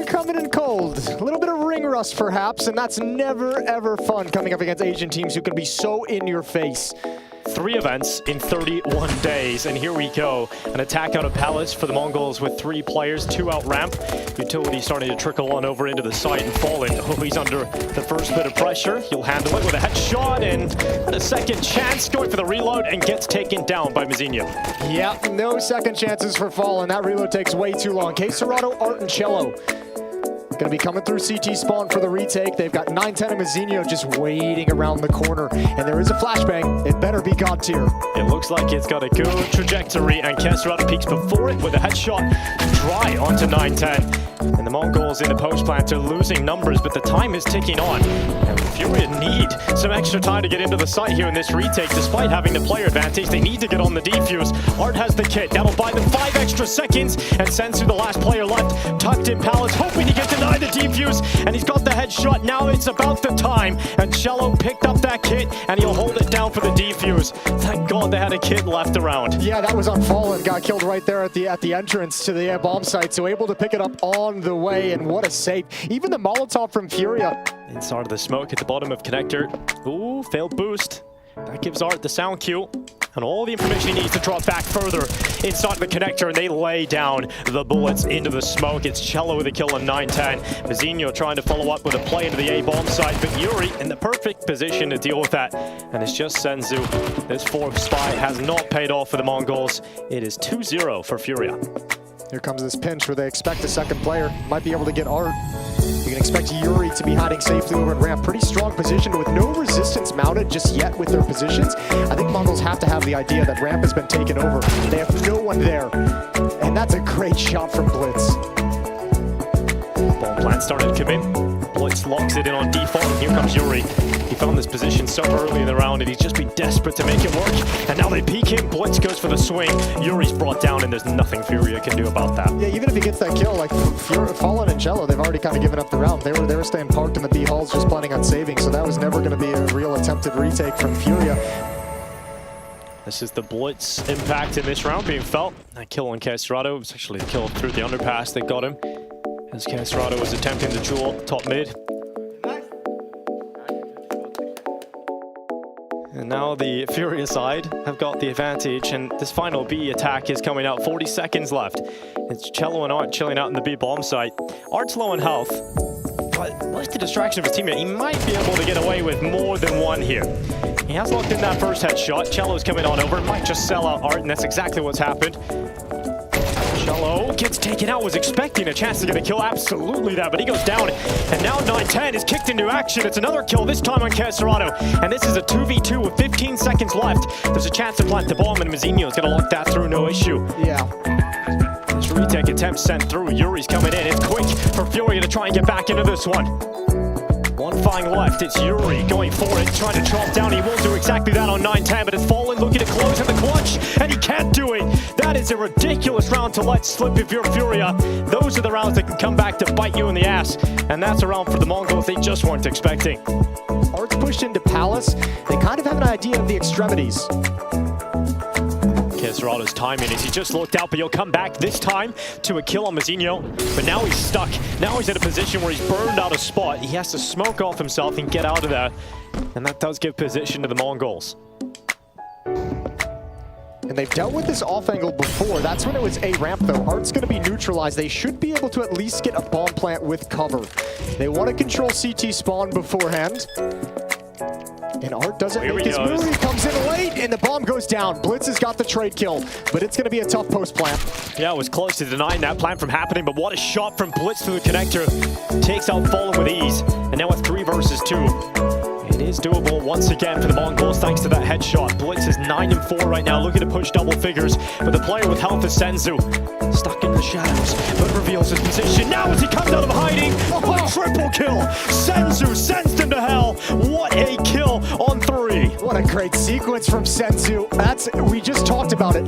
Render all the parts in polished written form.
Coming in cold. A little bit of ring rust perhaps, and that's never ever fun coming up against Asian teams who can be so in your face. 3 events in 31 days, and here we go. An attack out of Palace for the Mongols with 3 players, 2 out ramp. Utility starting to trickle on over into the site and falling. Oh, he's under the first bit of pressure. He'll handle it with a headshot and a second chance, going for the reload and gets taken down by Mazinho. Yeah, no second chances for Fallen. That reload takes way too long. Serato, Art, and Cello going to be coming through CT spawn for the retake. They've got 9-10 and Mazinho just waiting around the corner. And there is a flashbang. It better be God tier. It looks like it's got a good trajectory, and Serato peeks before it with a headshot dry onto 9-10. And the Mongols in the post plant are losing numbers, but the time is ticking on. And FURIA need some extra time to get into the site here in this retake. Despite having the player advantage, they need to get on the defuse. Art has the kit. That'll buy them 5 extra seconds, and Sensu, the last player left, tucked in Palace, hoping he can deny the defuse, and he's got the headshot. Now it's about the time, and Cello picked up that kit, and he'll hold it down for the defuse. Thank God they had a kit left around. Yeah, that was on Fallen. Got killed right there at the entrance to the bomb site, so able to pick it up on the way, and what a save. Even the Molotov from FURIA. Inside of the smoke at the bottom of connector. Ooh, failed boost. That gives Art the sound cue and all the information he needs to drop back further inside the connector, and they lay down the bullets into the smoke. It's Cello with a kill on 9-10. Mazinho trying to follow up with a play into the A-bomb site, but Yuri in the perfect position to deal with that. And it's just Senzu. This 4th spy has not paid off for the Mongols. It is 2-0 for FURIA. Here comes this pinch where they expect a second player. Might be able to get Art. You can expect Yuri to be hiding safely over at ramp. Pretty strong position with no resistance mounted just yet with their positions. I think Mongols have to have the idea that ramp has been taken over. They have no one there. And that's a great shot from Blitz. Bomb plant started to come in. Blitz locks it in on default, and here comes Yuri. He found this position so early in the round, and he's just been desperate to make it work. And now they peek him. Blitz goes for the swing. Yuri's brought down, and there's nothing FURIA can do about that. Yeah, even if he gets that kill, like Fallen and Cello, they've already kind of given up the round. They were staying parked in the B halls, just planning on saving. So that was never going to be a real attempted retake from FURIA. This is the Blitz impact in this round being felt. That kill on Serato was actually the kill through the underpass that got him, as Serato was attempting the duel top mid. And now the FURIA side have got the advantage, and this final B attack is coming out. 40 seconds left. It's Cello and Art chilling out in the B bomb site. Art's low on health, but with the distraction of his teammate, he might be able to get away with more than one here. He has locked in that first headshot. Cello's coming on over, might just sell out Art, and that's exactly what's happened. Cello gets taken out, was expecting a chance to get a kill, absolutely that, but he goes down. And now 9-10 is kicked into action. It's another kill, this time on Serato. And this is a 2v2 with 15 seconds left. There's a chance to plant the bomb, and Mazinho's gonna lock that through, no issue. Yeah. This retake attempt sent through. Yuri's coming in. It's quick for FURIA to try and get back into this one. One flying left. It's Yuri going for it, trying to chop down. He won't do exactly that on 9-10, but it's Fallen looking to close in the clutch, and he can't do it. That is a ridiculous round to let slip if you're FURIA. Those are the rounds that can come back to bite you in the ass, and that's a round for the Mongols they just weren't expecting. Art's pushed into Palace. They kind of have an idea of the extremities. Serato's timing is he just looked out, but he'll come back this time to a kill on Mazinho. But now he's stuck. Now he's in a position where he's burned out of spot. He has to smoke off himself and get out of there. And that does give position to the Mongols. And they've dealt with this off angle before. That's when it was A ramp though. Art's going to be neutralized. They should be able to at least get a bomb plant with cover. They want to control CT spawn beforehand. And Art doesn't make his move. He comes in late, and the bomb goes down. Blitz has got the trade kill, but it's going to be a tough post plant. Yeah, it was close to denying that plant from happening, but what a shot from Blitz through the connector. Takes out Fallen with ease, and now with 3 versus 2. It is doable once again for the Mongols thanks to that headshot. Blitz is 9-4 right now, looking to push double figures, but the player with health is Senzu. Stuck in the shadows, but reveals his position now as he comes out of hiding. Oh, triple kill! Senzu sends them to hell. What a kill on 3. What a great sequence from Senzu. We just talked about it.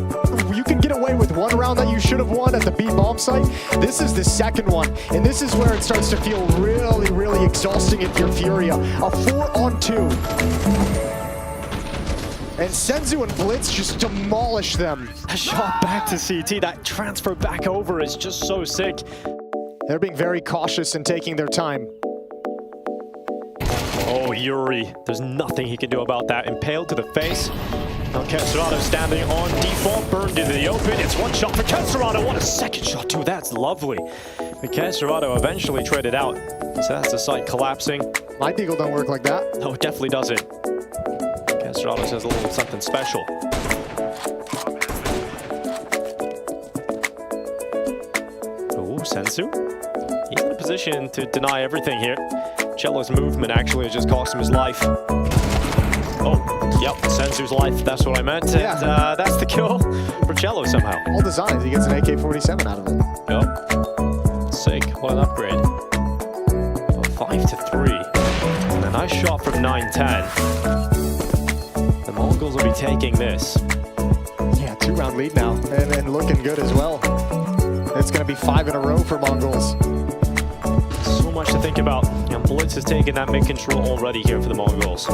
You can get away with one round that you should have won at the B bomb site. This is the second one, and this is where it starts to feel really, really exhausting if you're FURIA. A 4-on-2. And Senzu and Blitz just demolish them. A shot back to CT, that transfer back over is just so sick. They're being very cautious and taking their time. Oh, Yuri, there's nothing he can do about that. Impaled to the face. Now Katowice standing on default, burned into the open. It's one shot for Katowice. What a second shot too. That's lovely. But Katowice eventually traded out. So that's the site collapsing. My deagle don't work like that. No, it definitely doesn't. Katowice has a little something special. Oh, Sensu. He's in a position to deny everything here. Cello's movement actually has just cost him his life. Oh, yep, Sensu's life, that's what I meant. Yeah. And that's the kill for Cello somehow. All designed, he gets an AK-47 out of it. Yep. Sick, what an upgrade. 5-3. And a nice shot from 9-10. The Mongols will be taking this. Yeah, 2-round lead now, and looking good as well. It's going to be 5 in a row for Mongols. So much to think about. And Blitz has taken that mid-control already here for the Mongols.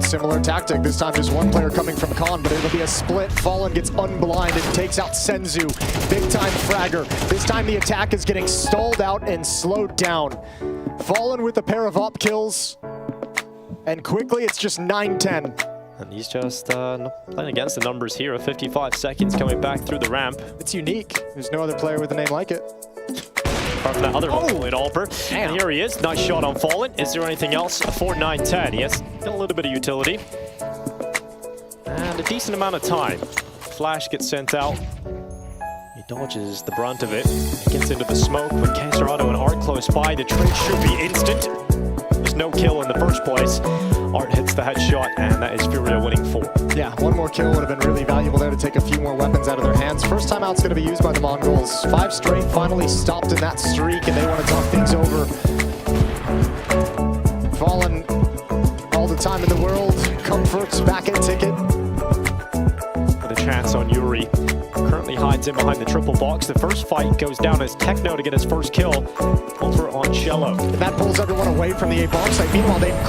Similar tactic, this time just one player coming from Khan, but it'll be a split. Fallen gets unblinded, takes out Senzu. Big time fragger. This time the attack is getting stalled out and slowed down. Fallen with a pair of op kills. And quickly it's just 9-10. And he's just playing against the numbers here. 55 seconds coming back through the ramp. It's unique. There's no other player with a name like it. Apart from that other one, Alper. And here he is. Nice shot on Fallen. Is there anything else for 9-10? He has a little bit of utility. And a decent amount of time. Flash gets sent out. He dodges the brunt of it. He gets into the smoke with Katowice and Art close by. The trade should be instant. There's no kill in the first place. Art hits the headshot, and that is FURIA winning 4. Yeah, one more kill would have been really valuable there to take a few more weapons out of their hands. First time out's going to be used by the Mongols. 5 straight finally stopped in that streak, and they want to talk things over. Fallen all the time in the world. Comforts back at ticket. With a chance on Yuri. Currently hides in behind the triple box. The first fight goes down as Techno to get his first kill over on Cello. And that pulls everyone away from the A-bomb site. Meanwhile, they've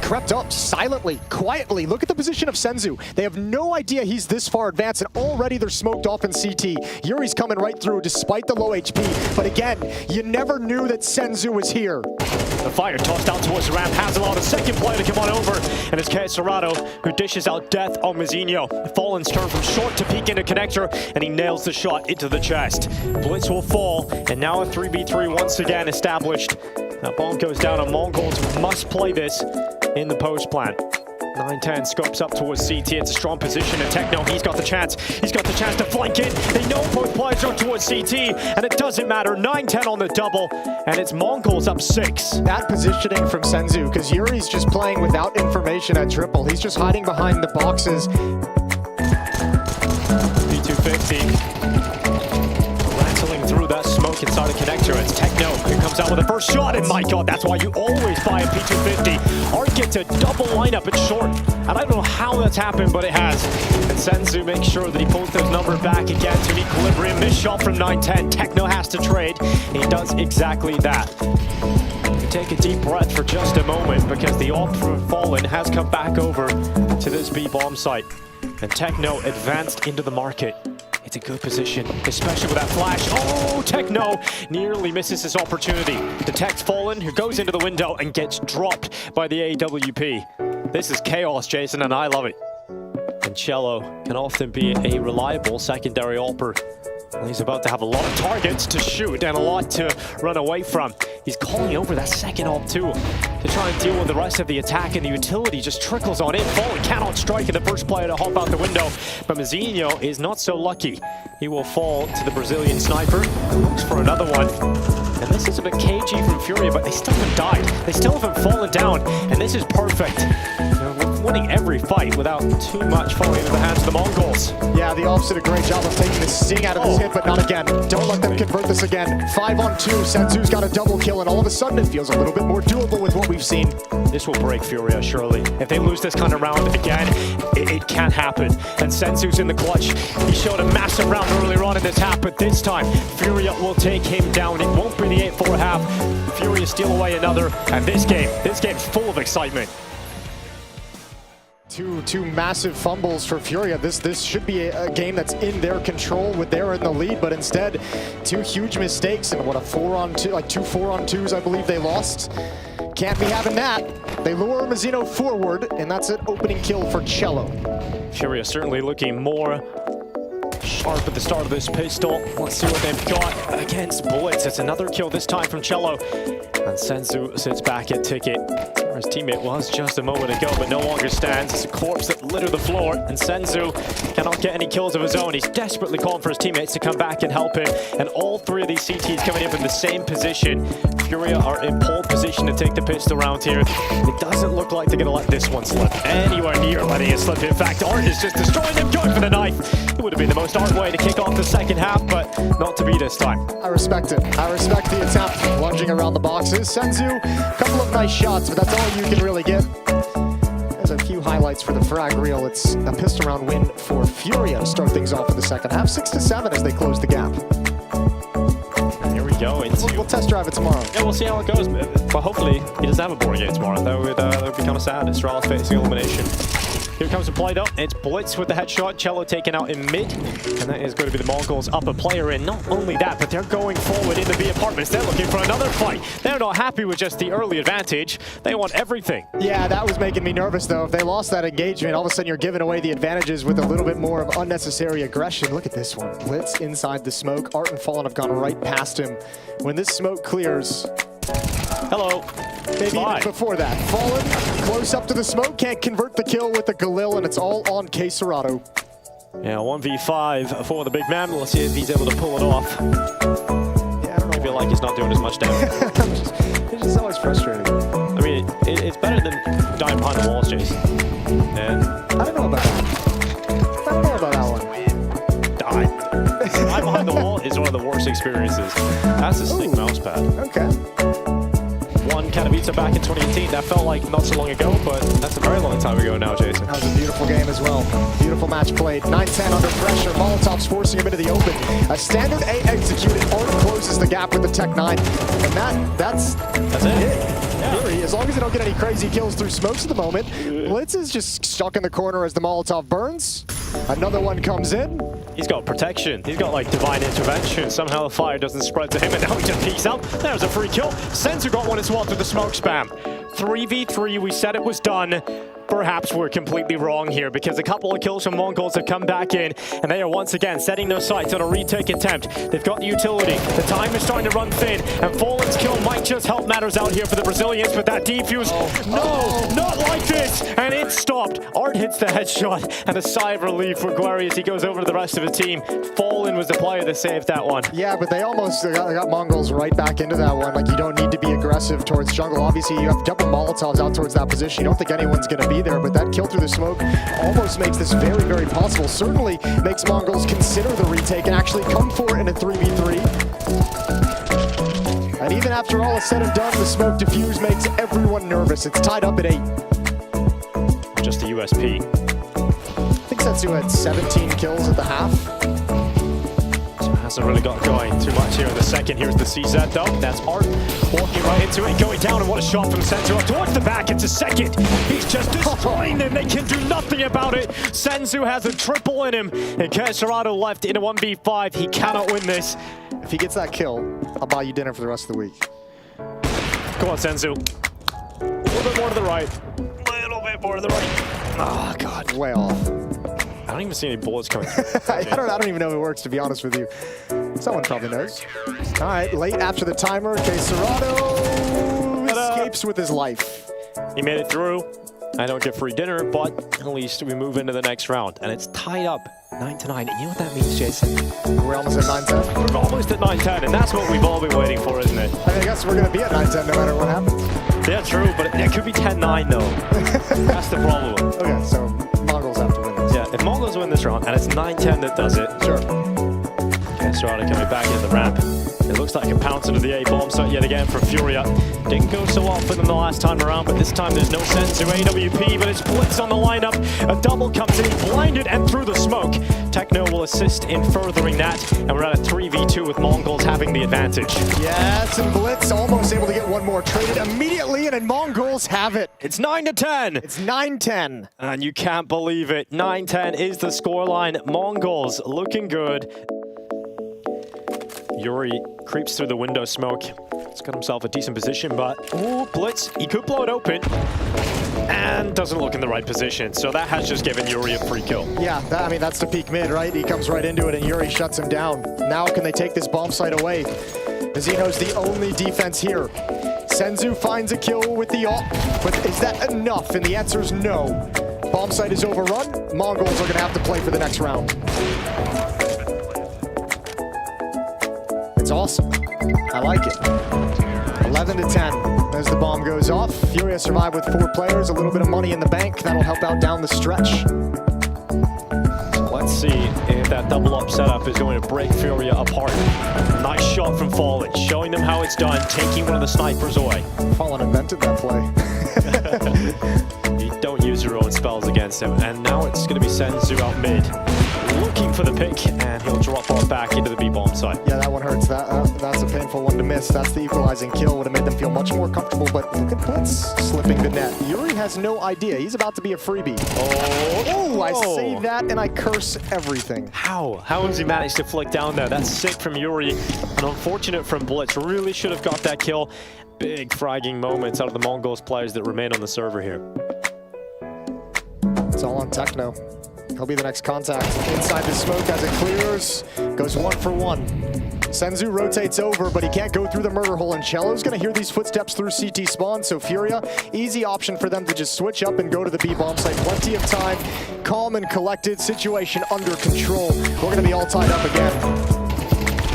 crept up silently, quietly. Look at the position of Senzu. They have no idea he's this far advanced, and already they're smoked off in CT. Yuri's coming right through despite the low HP. But again, you never knew that Senzu was here. The fire tossed out towards the ramp has allowed a second player to come on over, and it's Katowice who dishes out death on Mizinho. Fallen's turn from short to peek into connector, and he nails the shot into the chest. Blitz will fall, and now a 3v3 once again established. That bomb goes down on Mongols, who must play this in the post plant. 9-10 scopes up towards CT. It's a strong position, and Techno, he's got the chance. He's got the chance to flank in. They know both players are towards CT, and it doesn't matter. 9-10 on the double, and it's Mongols up 6. That positioning from Senzu, because Yuri's just playing without information at triple. He's just hiding behind the boxes. P250. Rattling through that smoke inside a connector. It's Techno who comes out with the first shot, and my god, that's why you always buy a P250. Art gets a double lineup at short, and I don't know how that's happened, but it has. And Senzu makes sure that he pulls those numbers back again to an equilibrium. This shot from 9-10. Techno has to trade. He does exactly that. Take a deep breath for just a moment, because the AWP from Fallen has come back over to this B bomb site. And Techno advanced into the market. It's a good position, especially with that flash. Oh, Techno nearly misses his opportunity. Detects Fallen, who goes into the window and gets dropped by the AWP. This is chaos, Jason, and I love it. And Cello can often be a reliable secondary AWPer. And he's about to have a lot of targets to shoot and a lot to run away from. He's calling over that second AWP too, to try and deal with the rest of the attack, and the utility just trickles on in. Fallen cannot strike, and the first player to hop out the window. But Mizinho is not so lucky. He will fall to the Brazilian sniper. Looks for another one. And this is a bit cagey from FURIA, but they still haven't died. They still haven't fallen down, and this is perfect. They're winning every fight without too much falling into the hands of the Mongols. Yeah, the Ops did a great job of taking the sting out of this hit, but not again. Don't let them convert this again. 5-on-2, Senzu's got a double kill, and all of a sudden it feels a little bit more doable with what we've seen. This will break FURIA, surely. If they lose this kind of round again, it can't happen. And Senzu's in the clutch. He showed a massive round earlier on in this half, but this time, FURIA will take him down. It won't be the 8-4 half. FURIA steal away another, and this game's full of excitement. Two massive fumbles for FURIA. This should be a game that's in their control with they're in the lead, but instead, two huge mistakes and what a 4-on-2, like 2 4-on-2s I believe they lost. Can't be having that. They lure Mazzino forward, and that's an opening kill for Cello. FURIA certainly looking more sharp at the start of this pistol. Let's see what they've got against Blitz. It's another kill this time from Cello. And Senzu sits back at Ticket. His teammate was just a moment ago, but no longer stands. It's a corpse that littered the floor, and Senzu cannot get any kills of his own. He's desperately calling for his teammates to come back and help him. And all three of these CTs coming up in the same position. FURIA are in pole position to take the pistol round here. It doesn't look like they're going to let this one slip anywhere near letting it slip. In fact, Art is just destroying them, going for the knife. It would have been the most Art way to kick off the second half, but not to be this time. I respect it. I respect the attempt. Lunging around the boxes. Senzu, a couple of nice shots, but that's all you can really get. There's a few highlights for the frag reel. It's a pistol round win for FURIA to start things off in the second half. 6-7 as they close the gap. And here we go. We'll test drive it tomorrow. Yeah, we'll see how it goes. But hopefully he doesn't have a boring game tomorrow. That would be kind of sad. Israel's facing elimination. Here comes the play though. It's Blitz with the headshot. Cello taken out in mid. And that is going to be the TheMongolz up a player in. Not only that, but they're going forward in the B apartments. They're looking for another fight. They're not happy with just the early advantage. They want everything. Yeah, that was making me nervous though. If they lost that engagement, all of a sudden you're giving away the advantages with a little bit more of unnecessary aggression. Look at this one. Blitz inside the smoke. Art and Fallen have gone right past him. When this smoke clears, hello. maybe even before that. Fallen close up to the smoke, can't convert the kill with the Galil, and it's all on K-Serato. Yeah, 1v5 for the big man. Let's see if he's able to pull it off. Yeah, I don't know. I feel like he's not doing as much damage. It's just always frustrating. I mean, it's better than dying behind the walls, Jason. And I don't know about that. I don't know about that one. die. Dying behind the wall is one of the worst experiences. That's a stick mouse pad. Okay. Won Katowice back in 2018. That felt like not so long ago, but that's a very long time ago now, Jason. That was a beautiful game as well. Beautiful match played. 9-10 under pressure. Molotov's forcing him into the open. A standard A executed. Art closes the gap with the Tech 9. And that's it. Yeah. Fury, as long as they don't get any crazy kills through smokes at the moment, Blitz is just stuck in the corner as the Molotov burns. Another one comes in. He's got protection. He's got like divine intervention. Somehow the fire doesn't spread to him, and now he just peeks out. There's a free kill. Senzu got one as well through the smoke spam. 3v3, we said it was done. Perhaps we're completely wrong here because a couple of kills from Mongols have come back in, and they are once again setting their sights on a retake attempt. They've got the utility. The time is starting to run thin, and Fallen's kill might just help matters out here for the Brazilians, but that defuse, no, not like this, and it stopped. Art hits the headshot, and a sigh of relief for Guerri as he goes over to the rest of his team. Fallen was the player that saved that one. Yeah, but they almost got Mongols right back into that one. Like, you don't need to be aggressive towards jungle. Obviously, you have double Molotovs out towards that position. You don't think anyone's going to be there, but that kill through the smoke almost makes this very, very possible. Certainly makes Mongols consider the retake and actually come for it in a 3v3. And even after all is said and done, the smoke diffuse makes everyone nervous. It's tied up at 8. Just a USP. I think Senzu had 17 kills at the half. Hasn't really got going too much here in the second. Here's the CZ though. That's Art walking right into it, going down, and what a shot from Senzu up towards the back. It's a second. He's just destroying them. They can do nothing about it. Senzu has a triple in him, and K-Serato left in a 1v5. He cannot win this. If he gets that kill, I'll buy you dinner for the rest of the week. Come on, Senzu. A little bit more to the right. A little bit more to the right. Oh, God. Way off. I don't even see any bullets coming. I don't even know if it works, to be honest with you. Someone probably knows. All right, late after the timer, K-Serato escapes with his life. He made it through. I don't get free dinner, but at least we move into the next round. And it's tied up 9-9. And you know what that means, Jason? We're almost at 9-10? We're almost at 9-10, and that's what we've all been waiting for, isn't it? I guess we're going to be at 9-10 no matter what happens. Yeah, true, but it could be 10-9, though. That's the problem. Okay, so Mongols have to win this. Yeah, if Mongols win this round, and it's 9-10 that does it. Sure. K-Serato coming back in the ramp. It looks like it pounds into the A bomb site yet again for FURIA. Didn't go so well for them the last time around, but this time there's no sense to AWP, but it's Blitz on the lineup. A double comes in, blinded and through the smoke. Techno will assist in furthering that, and we're at a 3v2 with Mongols having the advantage. Yes, and Blitz almost able to get one more traded immediately, and then Mongols have it. It's 9-10. It's 9-10. And you can't believe it. 9-10 is the scoreline. Mongols looking good. Yuri creeps through the window smoke. He's got himself a decent position, but ooh, Blitz, he could blow it open. And doesn't look in the right position. So that has just given Yuri a free kill. Yeah, I mean, that's the peak mid, right? He comes right into it and Yuri shuts him down. Now can they take this bomb site away? Zeno's the only defense here. Senzu finds a kill with the ult, but is that enough? And the answer is no. Bomb site is overrun. Mongols are gonna have to play for the next round. It's awesome. I like it. 11-10 as the bomb goes off. FURIA survived with 4 players, a little bit of money in the bank. That'll help out down the stretch. Let's see if that double up setup is going to break FURIA apart. Nice shot from Fallen, showing them how it's done, taking one of the snipers away. Fallen invented that play. You don't use your own spells against him. And now it's going to be Senzu out mid, looking for the pick, and he'll drop off back into the B-bomb site. Yeah, that one hurts. That's a painful one to miss. That's the equalizing kill. Would have made them feel much more comfortable, but look at Blitz slipping the net. Yuri has no idea. He's about to be a freebie. Oh, I say that and I curse everything. How has he managed to flick down there? That's sick from Yuri. And unfortunate from Blitz. Really should have got that kill. Big fragging moments out of the Mongols players that remain on the server here. It's all on Techno. He'll be the next contact. Inside the smoke as it clears. Goes 1 for 1. Senzu rotates over, but he can't go through the murder hole, and Cello's gonna hear these footsteps through CT spawn, so FURIA, easy option for them to just switch up and go to the B bomb site. Plenty of time, calm and collected, situation under control. We're gonna be all tied up again.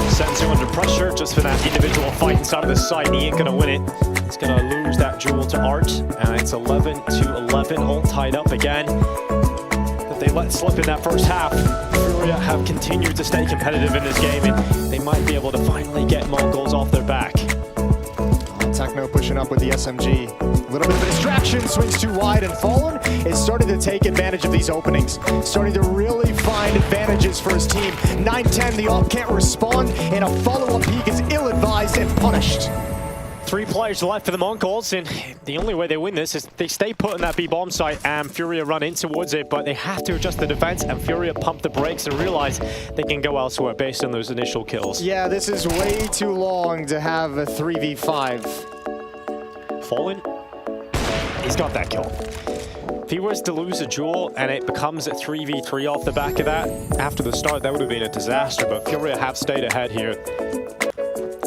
Senzu under pressure just for that individual fight inside of the site, and he ain't gonna win it. He's gonna lose that duel to Art, and it's 11-11, all tied up again. They let slip in that first half. FURIA have continued to stay competitive in this game, and they might be able to finally get Mongols off their back. Techno pushing up with the SMG. A little bit of a distraction, swings too wide, and Fallen is starting to take advantage of these openings. Starting to really find advantages for his team. 9-10, the ult can't respond, and a follow-up peek is ill-advised and punished. 3 players left for the Mongols, and the only way they win this is they stay put in that B bomb site and FURIA run in towards it, but they have to adjust the defense, and FURIA pump the brakes and realize they can go elsewhere based on those initial kills. Yeah, this is way too long to have a 3v5. Fallen, he's got that kill. If he was to lose a duel and it becomes a 3v3 off the back of that, after the start, that would have been a disaster, but FURIA have stayed ahead here.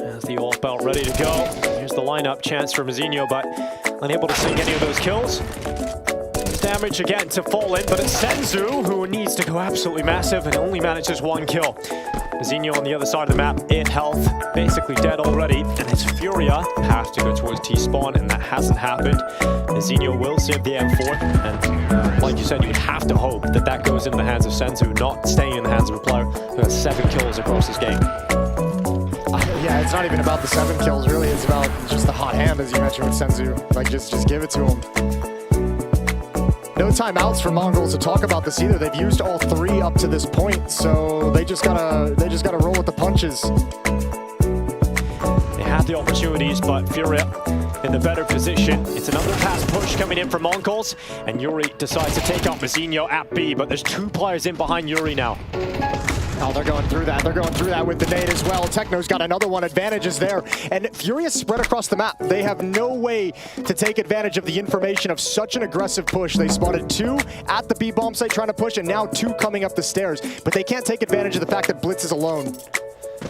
As the ult belt ready to go. Here's the lineup, chance for Mazinho, but unable to sink any of those kills. Damage again to Fallen, but it's Senzu who needs to go absolutely massive and only manages 1 kill. Mazinho on the other side of the map, in health, basically dead already, and it's FURIA have to go towards T-spawn, and that hasn't happened. Mazinho will save the M4, and like you said, you would have to hope that that goes into the hands of Senzu, not staying in the hands of a player who has 7 kills across this game. Yeah, it's not even about the 7 kills, really. It's about just the hot hand, as you mentioned with Senzu. Like, just give it to him. No timeouts for Mongols to talk about this either. They've used all 3 up to this point, so they just gotta roll with the punches. They had the opportunities, but FURIA in the better position. It's an underpass push coming in from Mongols, and Yuri decides to take out Mazinho at B, but there's 2 players in behind Yuri now. Oh, they're going through that. They're going through that with the nade as well. Techno's got another one. Advantages there. And FURIA spread across the map. They have no way to take advantage of the information of such an aggressive push. They spotted 2 at the B-bomb site trying to push, and now 2 coming up the stairs. But they can't take advantage of the fact that Blitz is alone.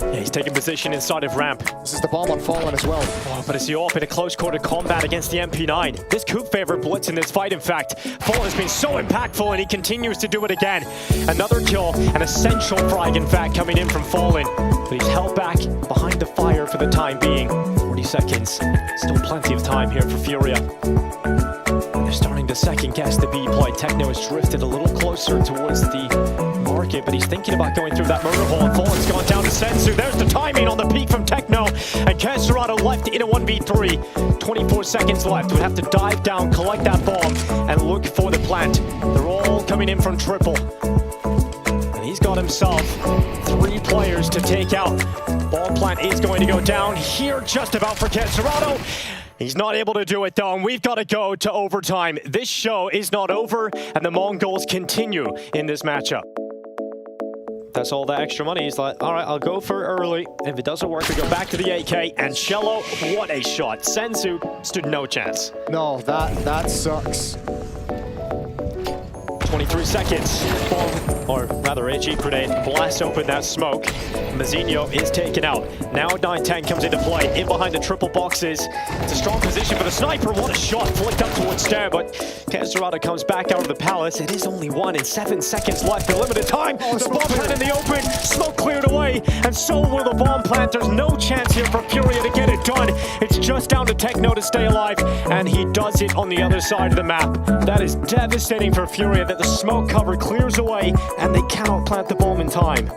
Yeah, he's taking position inside of ramp. This is the bomb on Fallen as well. Oh, but it's the AWP in a close quarter combat against the MP9. This could favor Blitz in this fight, in fact. Fallen has been so impactful, and he continues to do it again. Another kill, an essential frag, in fact, coming in from Fallen. But he's held back behind the fire for the time being. 40 seconds. Still plenty of time here for FURIA. They're starting to second guess the B play. Techno has drifted a little closer towards the market, but he's thinking about going through that murder hole, and Fallen's gone down to Senzu. There's the timing on the peak from Techno. left in a 1v3. 24 seconds left. Would have to dive down, collect that bomb, and look for the plant. They're all coming in from triple. And he's got himself 3 players to take out. Bomb plant is going to go down here just about for Katowice. He's not able to do it though, and we've got to go to overtime. This show is not over, and the Mongols continue in this matchup. That's all the extra money. He's like, all right, I'll go for early. If it doesn't work, we go back to the 8K. And Cello, what a shot. Senzu stood no chance. No, that sucks. 23 seconds. Bomb, or rather HE grenade, blasts open that smoke. Mazzinho is taken out. Now 9-10 comes into play. In behind the triple boxes. It's a strong position for the sniper. What a shot. Flicked up towards Stan, but Katowice comes back out of the palace. It is only 1 and 7 seconds left. The limited time. The bomb plant in the open. Smoke cleared away. And so will the bomb plant. There's no chance here for FURIA to get it done. It's just down to Techno to stay alive. And he does it on the other side of the map. That is devastating for FURIA that the smoke cover clears away and they cannot plant the bomb in time.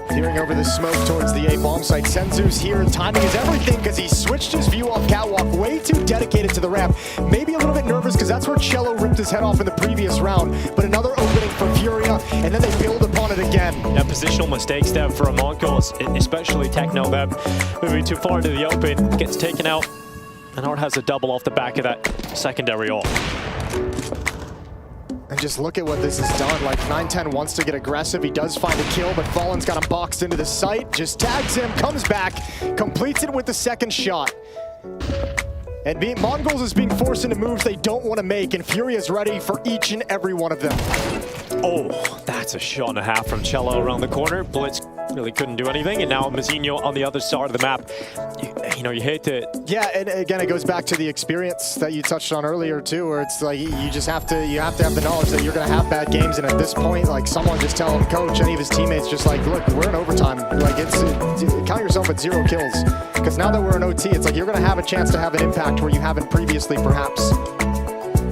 Peering over the smoke towards the A bomb site. Senzu's here, and timing is everything because he switched his view off catwalk, way too dedicated to the ramp. Maybe a little bit nervous because that's where Cello ripped his head off in the previous round. But another opening for FURIA, and then they build upon it again. Yeah, positional mistakes there for a Mongols, especially Techno. Them moving too far to the open, gets taken out, and Art has a double off the back of that secondary ult. And just look at what this has done. Like, 9-10 wants to get aggressive. He does find a kill, but Fallen's got him boxed into the site. Just tags him, comes back, completes it with the second shot. And Mongols is being forced into moves they don't want to make, and FURIA is ready for each and every one of them. Oh, that's a shot and a half from Cello around the corner. Blitz really couldn't do anything, and now Mazzinho on the other side of the map. You know, you hate to... Yeah, and again, it goes back to the experience that you touched on earlier too, where it's like you just have to have the knowledge that you're going to have bad games, and at this point, like, someone just telling coach, any of his teammates, just like, look, we're in overtime. Like, count yourself at 0 kills, because now that we're in OT, it's like you're going to have a chance to have an impact where you haven't previously, perhaps.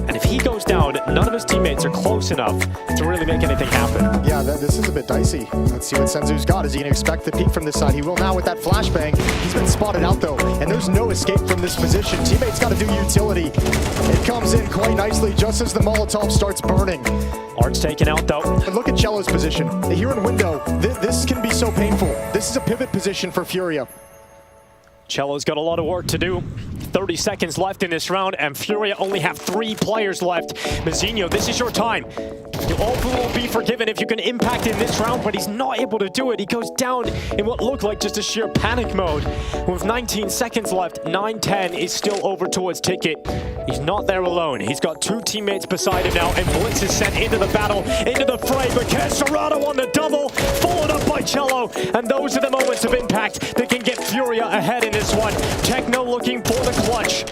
And if he goes down, none of his teammates are close enough to really make anything happen. Yeah, this is a bit dicey. Let's see what Senzu's got. Is he going to expect the peek from this side? He will now with that flashbang. He's been spotted out though, and there's no escape from this position. Teammates got to do utility. It comes in quite nicely just as the Molotov starts burning. Art's taken out though. And look at Cello's position. Here in window, this can be so painful. This is a pivot position for FURIA. Cello's got a lot of work to do. 30 seconds left in this round, and FURIA only have 3 players left. Mazzinho, this is your time. You hopefully will be forgiven if you can impact in this round, but he's not able to do it. He goes down in what looked like just a sheer panic mode. With 19 seconds left, 9-10 is still over towards Ticket. He's not there alone. He's got 2 teammates beside him now, and Blitz is sent into the battle, into the fray, but Katowice on the double, followed up by Cello, and those are the moments of impact that can get FURIA ahead in this one. Techno looking for the clutch.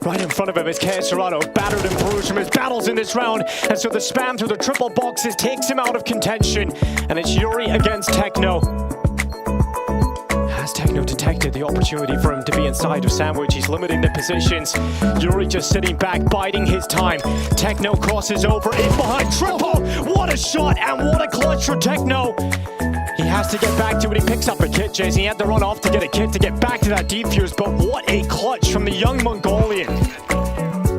Right in front of him is Katowice, battered and bruised from his battles in this round, and so the spam through the triple boxes takes him out of contention, and it's Yuri against Techno. Has Techno detected the opportunity for him to be inside of Sandwich? He's limiting the positions. Yuri just sitting back, biding his time. Techno crosses over, in behind triple. What a shot, and what a clutch for Techno. He has to get back to it. He picks up a kit, Jason. He had to run off to get a kit to get back to that defuse, but what a clutch from the young Mongolian.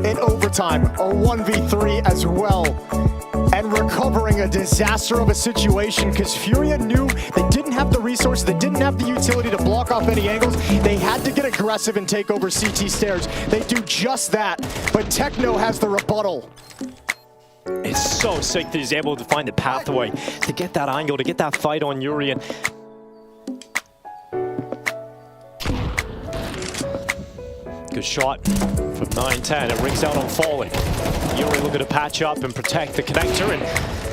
In overtime, a 1v3 as well. And recovering a disaster of a situation because FURIA knew they didn't have the resources, they didn't have the utility to block off any angles. They had to get aggressive and take over CT stairs. They do just that, but Techno has the rebuttal. It's so sick that he's able to find the pathway to get that angle, to get that fight on Yuri. And good shot from 9-10. It rings out on Falling. Yuri looking to patch up and protect the connector, and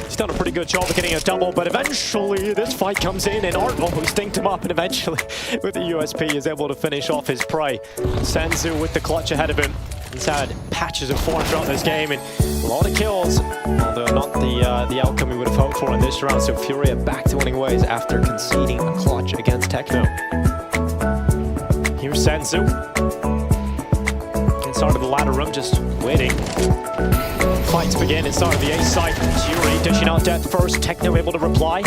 he's done a pretty good job of getting a double, but eventually this fight comes in, and Art who stinked him up, and eventually with the USP is able to finish off his prey. Senzu with the clutch ahead of him. He's had patches of form throughout this game, and a lot of kills, although not the outcome we would have hoped for in this round. So FURIA back to winning ways after conceding a clutch against Techno. Here's Senzu. Inside of the ladder room, just waiting. Fights begin inside of the A site. It's Yuri dishing out death first. Techno able to reply.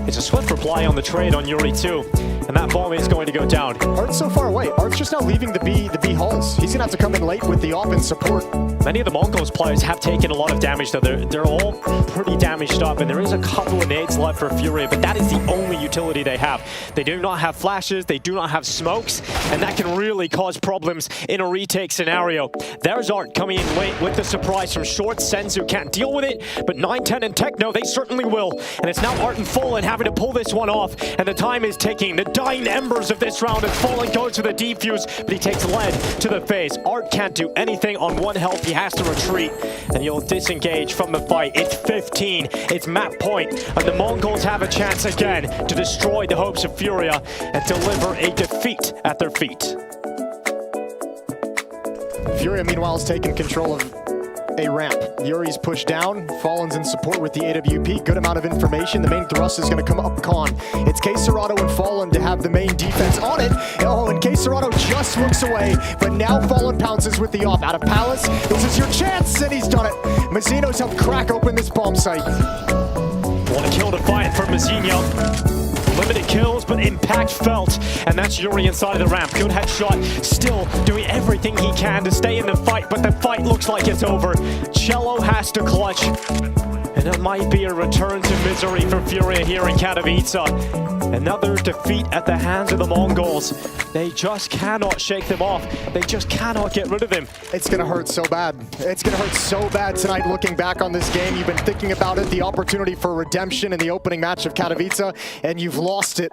It's a swift reply on the trade on Yuri too. and that bomb is going to go down. Art's so far away. Art's just now leaving the B halls. He's gonna have to come in late with the offense support. Many of the Mongolz players have taken a lot of damage, though. They're all pretty damaged up, and there is a couple of nades left for FURIA, but that is the only utility they have. They do not have flashes, they do not have smokes, and that can really cause problems in a retake scenario. There's Art coming in late with the surprise from short. Senzu can't deal with it, but 9-10 and Techno, they certainly will. And it's now Art and Fallen having to pull this one off, and the time is ticking. The dying embers of this round, and Fallen goes for the defuse, but he takes lead to the face. Art can't do anything on 1 health. He has to retreat, and he'll disengage from the fight. It's 15, it's map point, and the Mongolz have a chance again to destroy the hopes of FURIA and deliver a defeat at their feet. FURIA, meanwhile, is taking control of a ramp. Yuri's pushed down. Fallen's in support with the AWP. Good amount of information. The main thrust is going to come up con. It's K-Serato and Fallen to have the main defense on it. Oh, and K-Serato just looks away, but now Fallen pounces with the off. Out of Palace, this is your chance, and he's done it. Mazzino's helped crack open this bomb site. What a kill to find for Mazzino. Limited kills, but impact felt. And that's Yuri inside of the ramp. Good headshot. Still doing everything he can to stay in the fight, but the fight looks like it's over. Cello has to clutch. And it might be a return to misery for FURIA here in Katowice. Another defeat at the hands of the Mongolz. They just cannot shake them off. They just cannot get rid of them. It's going to hurt so bad. It's going to hurt so bad tonight looking back on this game. You've been thinking about it, the opportunity for redemption in the opening match of Katowice, and you've lost it.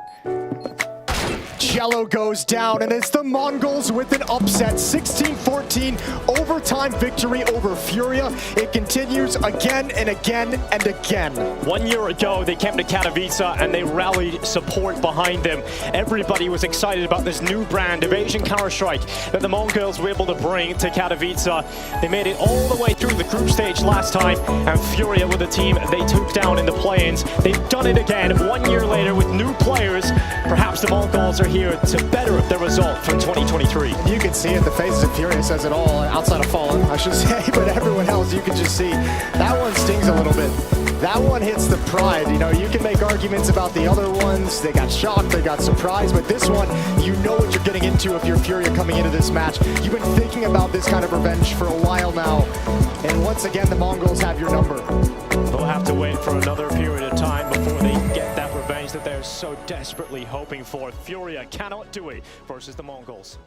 Cello goes down, and it's the Mongolz with an upset. 16-14 overtime victory over FURIA. It continues again and again and again. 1 year ago, they came to Katowice and they rallied support behind them. Everybody was excited about this new brand of Asian Counter-Strike that the Mongolz were able to bring to Katowice. They made it all the way through the group stage last time, and FURIA with the team they took down in the play-ins. They've done it again 1 year later with new players. Perhaps the Mongolz are here to better the result from 2023. You can see it, the faces of FURIA says it all, outside of Fallen, I should say, but everyone else you can just see. That one stings a little bit. That one hits the pride. You know, you can make arguments about the other ones. They got shocked, they got surprised, but this one, you know what you're getting into if you're FURIA coming into this match. You've been thinking about this kind of revenge for a while now, and once again, the Mongolz have your number. They'll have to wait for another period of time before they get that revenge that they're so desperately hoping for. FURIA cannot do it versus the Mongolz.